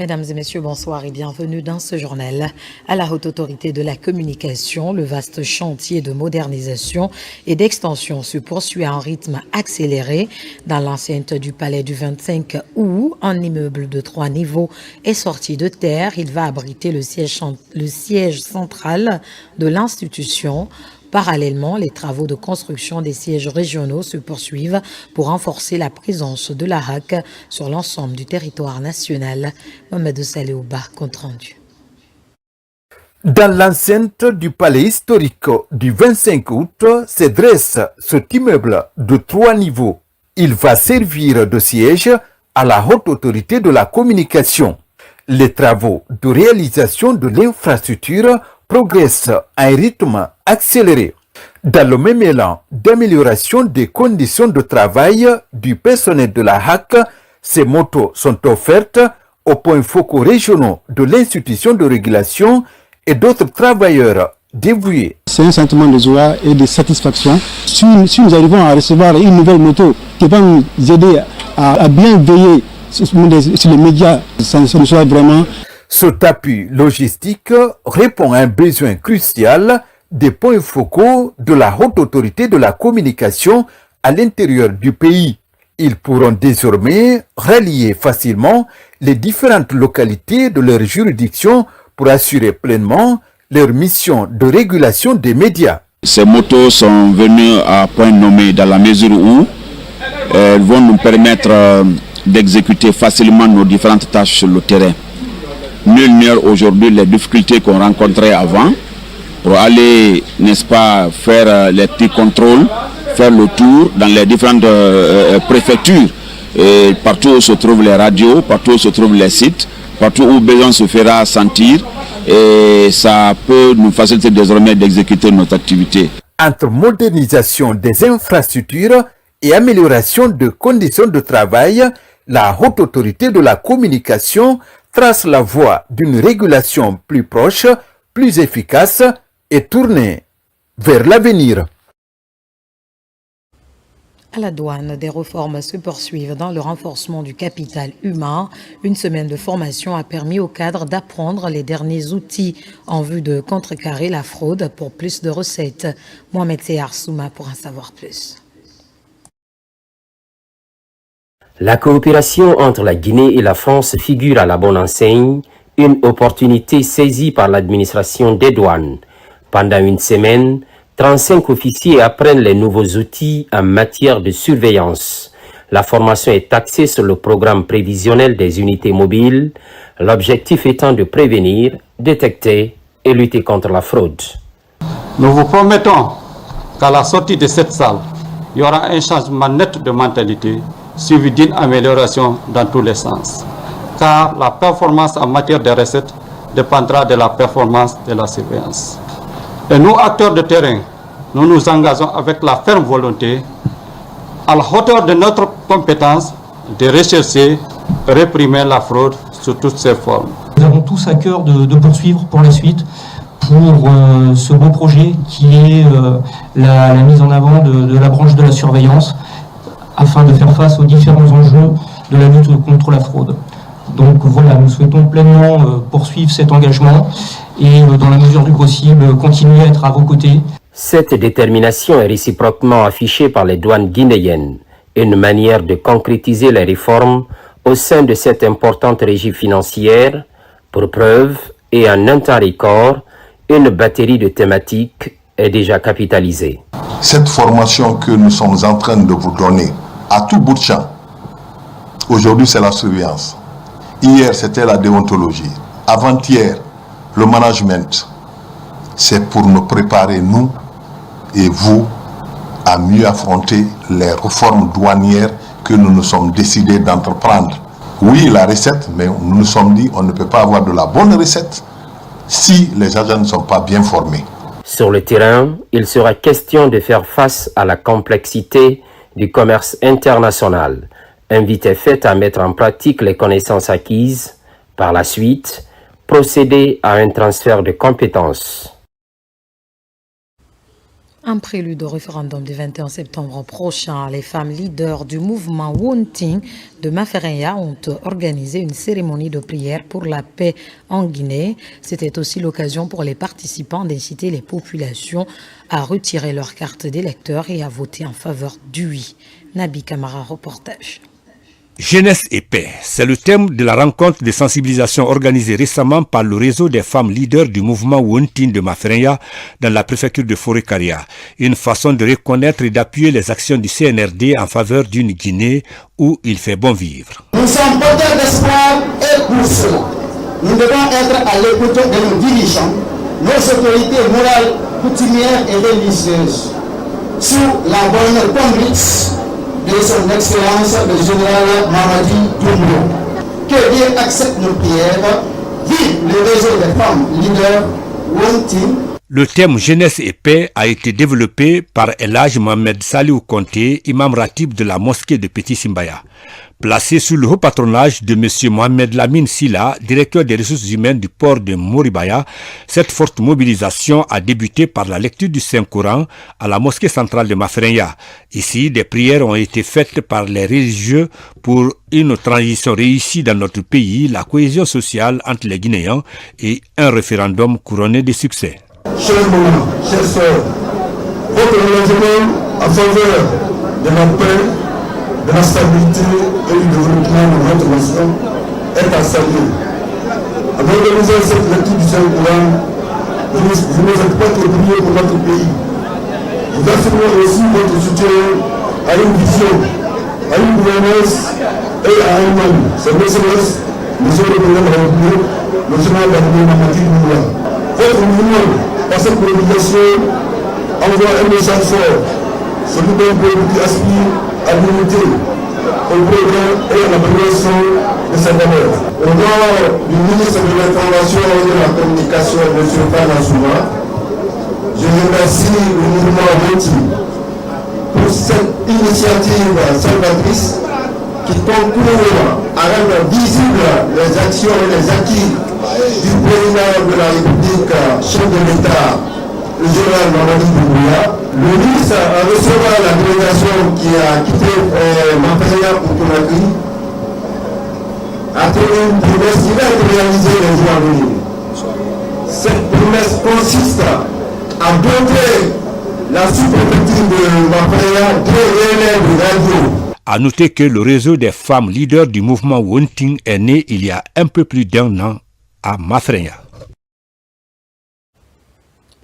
Mesdames et messieurs, bonsoir et bienvenue dans ce journal. À la Haute Autorité de la Communication, le vaste chantier de modernisation et d'extension se poursuit à un rythme accéléré. Dans l'enceinte du palais du 25 août, un immeuble de 3 niveaux est sorti de terre. Il va abriter le siège central de l'institution. Parallèlement, les travaux de construction des sièges régionaux se poursuivent pour renforcer la présence de la HAC sur l'ensemble du territoire national. Mohamed Saléouba, compte rendu. Dans l'enceinte du palais historique du 25 août se dresse cet immeuble de 3 niveaux. Il va servir de siège à la Haute Autorité de la Communication. Les travaux de réalisation de l'infrastructure progressent à un rythme accéléré. Dans le même élan d'amélioration des conditions de travail du personnel de la HAC, ces motos sont offertes aux points focaux régionaux de l'institution de régulation et d'autres travailleurs dévoués. C'est un sentiment de joie et de satisfaction. Si nous arrivons à recevoir une nouvelle moto qui va nous aider à bien veiller sur les médias, ça nous soit vraiment... Cet appui logistique répond à un besoin crucial des points focaux de la Haute Autorité de la Communication à l'intérieur du pays. Ils pourront désormais rallier facilement les différentes localités de leur juridiction pour assurer pleinement leur mission de régulation des médias. Ces motos sont venues à point nommé dans la mesure où elles vont nous permettre d'exécuter facilement nos différentes tâches sur le terrain. Nul n'ignore aujourd'hui les difficultés qu'on rencontrait avant pour aller, n'est-ce pas, faire les petits contrôles, faire le tour dans les différentes préfectures, et partout où se trouvent les radios, partout où se trouvent les sites, partout où besoin se fera sentir, et ça peut nous faciliter désormais d'exécuter notre activité. Entre modernisation des infrastructures et amélioration de conditions de travail, la Haute Autorité de la Communication trace la voie d'une régulation plus proche, plus efficace et tournée vers l'avenir. À la douane, des réformes se poursuivent dans le renforcement du capital humain. Une semaine de formation a permis aux cadres d'apprendre les derniers outils en vue de contrecarrer la fraude pour plus de recettes. Mohamed Seyar Souma pour en savoir plus. La coopération entre la Guinée et la France figure à la bonne enseigne, une opportunité saisie par l'administration des douanes. Pendant une semaine, 35 officiers apprennent les nouveaux outils en matière de surveillance. La formation est axée sur le programme prévisionnel des unités mobiles, l'objectif étant de prévenir, détecter et lutter contre la fraude. Nous vous promettons qu'à la sortie de cette salle, il y aura un changement net de mentalité suivi d'une amélioration dans tous les sens. Car la performance en matière de recettes dépendra de la performance de la surveillance. Et nous, acteurs de terrain, nous nous engageons avec la ferme volonté, à la hauteur de notre compétence, de rechercher, réprimer la fraude sous toutes ses formes. Nous avons tous à cœur de poursuivre pour la suite, pour ce beau projet qui est la mise en avant de la branche de la surveillance, afin de faire face aux différents enjeux de la lutte contre la fraude. Donc voilà, nous souhaitons pleinement poursuivre cet engagement et dans la mesure du possible, continuer à être à vos côtés. Cette détermination est réciproquement affichée par les douanes guinéennes, une manière de concrétiser les réformes au sein de cette importante régie financière. Pour preuve, et en un temps record, une batterie de thématiques est déjà capitalisée. Cette formation que nous sommes en train de vous donner à tout bout de champ, aujourd'hui c'est la surveillance. Hier c'était la déontologie. Avant-hier, le management. C'est pour nous préparer, nous et vous, à mieux affronter les réformes douanières que nous nous sommes décidés d'entreprendre. Oui, la recette, mais nous nous sommes dit on ne peut pas avoir de la bonne recette si les agents ne sont pas bien formés. Sur le terrain, il sera question de faire face à la complexité du commerce international. Invite est faite à mettre en pratique les connaissances acquises. Par la suite, procéder à un transfert de compétences. En prélude au référendum du 21 septembre prochain, les femmes leaders du mouvement Wonting de Mafereya ont organisé une cérémonie de prière pour la paix en Guinée. C'était aussi l'occasion pour les participants d'inciter les populations à retirer leurs cartes d'électeurs et à voter en faveur du oui. Nabi Kamara, reportage. Jeunesse et paix, c'est le thème de la rencontre de sensibilisation organisée récemment par le réseau des femmes leaders du mouvement Wonting de Mafereya dans la préfecture de Forêt-Karia. Une façon de reconnaître et d'appuyer les actions du CNRD en faveur d'une Guinée où il fait bon vivre. Nous sommes porteurs d'espoir et pour cela, nous devons être à l'écoute de nos dirigeants, nos autorités morales, coutumières et religieuses, sous la bonne conduite de son Excellence le général Mamadi Doumbouya. Que Dieu accepte nos prières. Vive le réseau des femmes leaders Wonting. Le thème Jeunesse et paix a été développé par El Hadj Mohamed Saliou Konté, imam ratib de la mosquée de Petit Simbaya. Placé sous le haut patronage de M. Mohamed Lamine Silla, directeur des ressources humaines du port de Moribaya, cette forte mobilisation a débuté par la lecture du Saint-Coran à la mosquée centrale de Mafereya. Ici, des prières ont été faites par les religieux pour une transition réussie dans notre pays, la cohésion sociale entre les Guinéens et un référendum couronné de succès. Chers mamans, chers sœurs, votre engagement en faveur de la paix, de la stabilité et du développement de notre nation est à saluer. En organisant cette lecture du Saint-Coran, vous ne faites pas que prier pour notre pays. Vous affirmez aussi votre soutien à une vision, à une gouvernance et à un homme. C'est M. le président de la République, le général Mamadi Doumbouya. Votre mouvement, par cette mobilisation, envoie un message fort, celui d'un peuple qui aspire à l'unité, au progrès et à la progression de sa valeur. Au nom du ministre de l'Information et de la Communication, M. Fana Souma, je remercie le mouvement Wonting pour cette initiative salvatrice qui concourt à rendre visibles les actions et les acquis du président de la République, chef de l'État, le général Mamadi Doumbouya. Le ministre a reçu la délégation qui a quitté Mafereya pour Conakry a tenu une promesse qui va être réalisée les jours à venir. Cette promesse consiste à doter la sous-préfecture de Mafereya de relais de radio. À noter que le réseau des femmes leaders du mouvement Wonting est né il y a un peu plus d'1 an à Mafereya.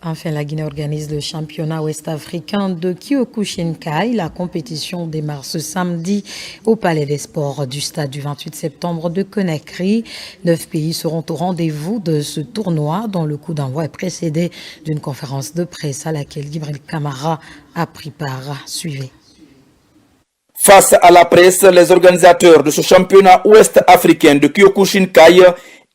Enfin, la Guinée organise le championnat ouest-africain de Kyokushinkai. La compétition démarre ce samedi au Palais des Sports du stade du 28 septembre de Conakry. 9 pays seront au rendez-vous de ce tournoi dont le coup d'envoi est précédé d'une conférence de presse à laquelle Gibril Kamara a pris part. Suivez. Face à la presse, les organisateurs de ce championnat ouest-africain de Kyokushinkai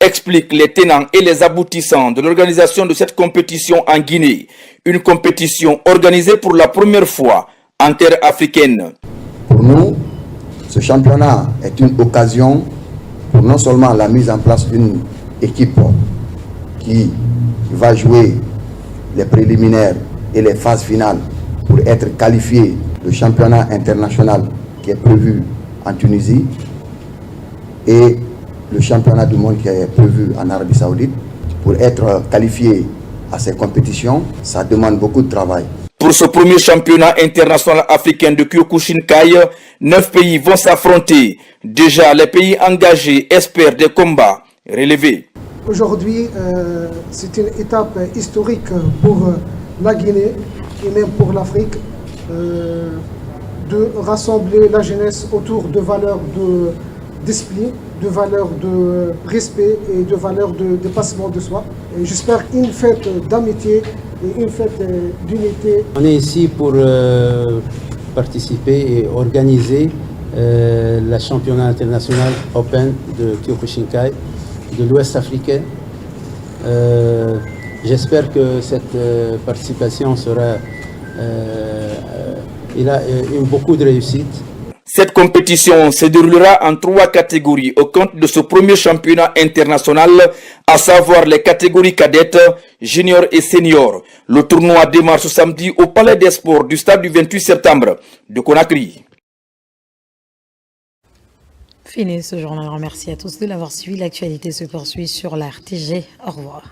expliquent les tenants et les aboutissants de l'organisation de cette compétition en Guinée. Une compétition organisée pour la première fois en terre africaine. Pour nous, ce championnat est une occasion pour non seulement la mise en place d'une équipe qui va jouer les préliminaires et les phases finales pour être qualifiée le championnat international qui est prévu en Tunisie et le championnat du monde qui est prévu en Arabie Saoudite. Pour être qualifié à ces compétitions, ça demande beaucoup de travail. Pour ce premier championnat international africain de Kyokushinkai, 9 pays vont s'affronter. Déjà, les pays engagés espèrent des combats relevés. Aujourd'hui, c'est une étape historique pour la Guinée et même pour l'Afrique de rassembler la jeunesse autour de valeurs d'esprit, de valeurs de respect et de valeurs de dépassement de soi. J'espère une fête d'amitié et une fête d'unité. On est ici pour participer et organiser le championnat international Open de Kyokushinkai de l'Ouest africain. J'espère que cette participation sera... il a eu beaucoup de réussite. Cette compétition se déroulera en 3 catégories au compte de ce premier championnat international, à savoir les catégories cadettes, juniors et seniors. Le tournoi démarre ce samedi au Palais des Sports du stade du 28 septembre de Conakry. Fini ce journal. Merci à tous de l'avoir suivi. L'actualité se poursuit sur la RTG. Au revoir.